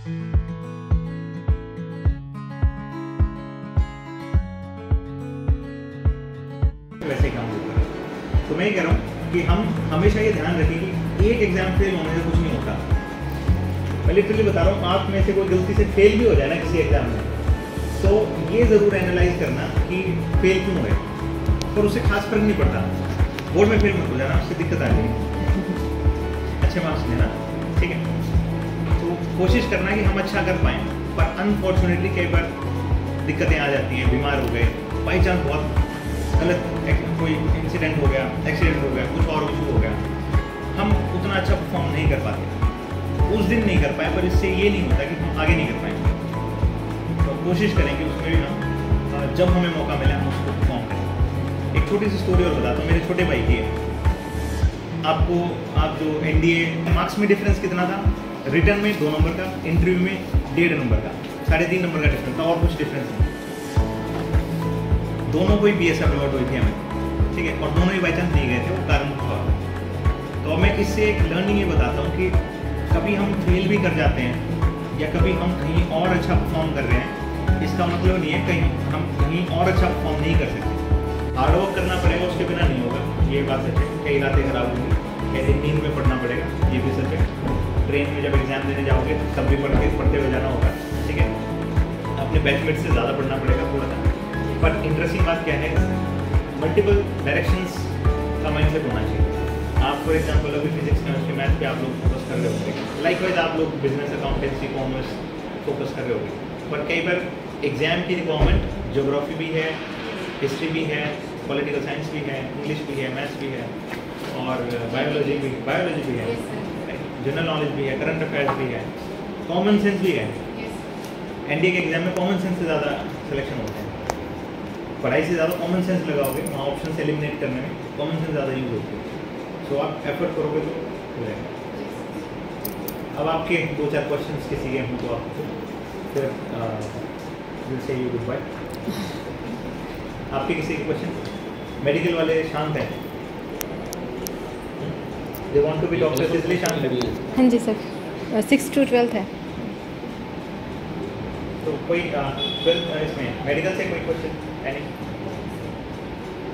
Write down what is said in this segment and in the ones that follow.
वैसे काम होगा। तो मैं ये कह रहा हूँ कि हम हमेशा ये ध्यान रखें कि एक एग्जाम फेल होने से कुछ नहीं होता। मैं लिटरली बता रहा हूँ, आप में से कोई गलती से फेल भी हो जाए ना किसी एग्जाम में, तो ये ज़रूर एनालाइज करना कि फेल क्यों हुए, पर उससे खास फर्क नहीं पड़ता। बोर्ड में फेल मत हो जाना, उससे दिक्कत आ जाएगी, अच्छे मार्क्स लेना, ठीक है। तो कोशिश करना कि हम अच्छा कर पाएँ, पर अनफॉर्चुनेटली कई बार दिक्कतें आ जाती हैं, बीमार हो गए, बाई चांस बहुत गलत कोई इंसिडेंट हो गया, एक्सीडेंट हो गया, कुछ और इशू हो गया, हम उतना अच्छा परफॉर्म नहीं कर पाते, उस दिन नहीं कर पाए, पर इससे ये नहीं होता कि हम आगे नहीं कर पाएंगे। तो कोशिश करें कि उसमें भी हम जब हमें मौका मिले हम उसको परफॉर्म करें। एक छोटी सी स्टोरी और बताता हूँ, मेरे छोटे भाई की है। आप जो एनडीए मार्क्स में डिफरेंस कितना था, रिटर्न में 2 नंबर का, इंटरव्यू में 1.5 नंबर का, 3.5 नंबर का डिफरेंस था, और कुछ डिफरेंस नहीं। दोनों को ही BSF अलॉट हुई थी हमें, ठीक है, और दोनों ही बाई चांस नहीं गए थे, वो कारण था। तो मैं इससे एक लर्निंग ये बताता हूँ कि कभी हम फेल भी कर जाते हैं या कभी हम कहीं और अच्छा परफॉर्म कर रहे हैं, इसका मतलब नहीं है कहीं हम कहीं और अच्छा परफॉर्म नहीं कर सकते। हार्डवर्क करना पड़ेगा, उसके बिना नहीं होगा, ये बात सच है। कई रातें खराब होंगी, कई दिन नींद में पढ़ना पड़ेगा, ये भी सच है। ट्रेन में जब एग्जाम देने जाओगे तब भी पढ़ते हुए जाना होगा, ठीक है। अपने बैचमेट से ज़्यादा पढ़ना पड़ेगा थोड़ा सा। पर इंटरेस्टिंग बात क्या है, मल्टीपल डायरेक्शंस का माइंडसेट होना चाहिए। आप फॉर एग्जांपल अभी फिजिक्स, केमिस्ट्री, मैथ पे आप लोग फोकस कर रहे होंगे, लाइकवाइज आप लोग बिजनेस, अकाउंटेंसी, कॉमर्स फोकस कर रहे होंगे, पर कई बार एग्जाम की रिक्वायरमेंट ज्योग्राफी भी है, हिस्ट्री भी है, पॉलिटिकल साइंस भी है, इंग्लिश भी है, मैथ्स भी है, और बायोलॉजी भी है, जनरल नॉलेज भी है, करंट अफेयर्स भी है, कॉमन सेंस भी है। एनडीए के एग्जाम में कॉमन सेंस से ज़्यादा सिलेक्शन होते हैं। पढ़ाई से ज़्यादा कॉमन सेंस लगाओगे, वहाँ ऑप्शन से एलिमिनेट करने में कॉमन सेंस ज़्यादा यूज होती है। सो आप एफर्ट करोगे तो हो जाएगा। अब आपके 2-4 क्वेश्चंस किसी के हों तो आपको फिर will say you good bye. आपके किसी के क्वेश्चन? मेडिकल वाले शांत हैं, they want to be doctors, इसलिए शांत है। हाँ जी सर, 6 to 12 है। तो कोई 12 इसमें मेडिकल से कोई क्वेश्चन है नहीं?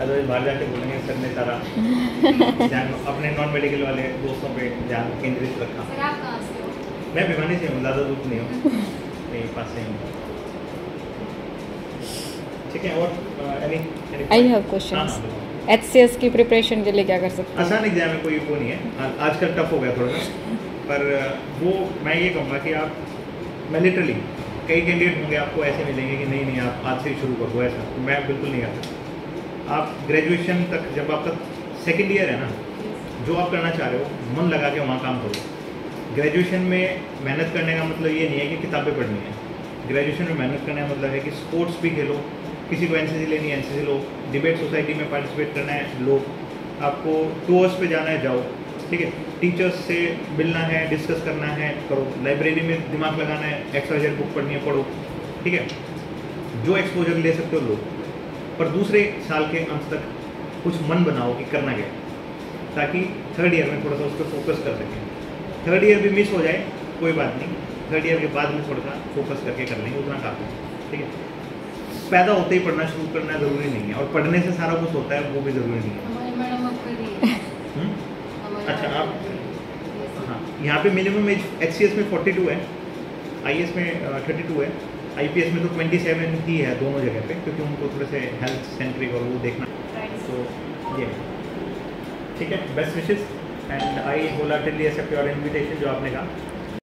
अदरवाइज बाहर जाके बोलेंगे सर ने सारा ध्यान अपने नॉन मेडिकल वाले दोस्तों पे ध्यान केंद्रित रखा। सर आप कहाँ से हो? मैं भिवानी से हूँ, ज़्यादा दूर नहीं हूँ, नहीं पास से हूँ, ठीक है। और आई हैव क्वेश्चंस। HCS की प्रिपरेशन के लिए क्या कर सकते हैं? आसान एग्जाम है, कोई वो नहीं है, आजकल टफ हो गया थोड़ा सा, पर वो मैं ये कहूँगा कि आप, मैं लिटरली कई कैंडिडेट होंगे आपको ऐसे मिलेंगे कि नहीं आप आज से ही शुरू कर दो, ऐसा मैं बिल्कुल नहीं करता। आप ग्रेजुएशन तक, जब आप तक सेकेंड ईयर है ना, जो आप करना चाह रहे हो मन लगा के वहाँ काम करो। ग्रेजुएशन में मेहनत करने का मतलब ये नहीं है कि किताबें पढ़नी है। ग्रेजुएशन में मेहनत करने का मतलब है कि स्पोर्ट्स भी खेलो, किसी को NCC लेनी है NCC लो, डिबेट सोसाइटी में पार्टिसिपेट करना है लो, आपको टूर्स पे जाना है जाओ, ठीक है, टीचर्स से मिलना है, डिस्कस करना है करो, लाइब्रेरी में दिमाग लगाना है, XYZ बुक पढ़नी है पढ़ो, ठीक है, जो एक्सपोजर ले सकते हो लो, पर दूसरे साल के अंत तक कुछ मन बनाओ कि करना क्या, ताकि थर्ड ईयर में थोड़ा सा उस पर फोकस कर सकें। थर्ड ईयर भी मिस हो जाए कोई बात नहीं, थर्ड ईयर के बाद में थोड़ा सा फोकस करके कर लेंगे, उतना काफ़ी है, ठीक है। पैदा होते ही पढ़ना शुरू करना ज़रूरी नहीं है, और पढ़ने से सारा कुछ होता है वो भी ज़रूरी नहीं है। हमारी मैडम अब कर रही है। अच्छा, आप हाँ, यहाँ पे मिनिमम एज HCS में 42 है, IAS में 32 है, IPS में तो 27 ही है दोनों जगह पे, क्योंकि उनको थोड़े से हेल्थ सेंट्रिक और वो देखना, तो ये ठीक है। Best wishes and I wholeheartedly accept your invitation, जो आपने कहा।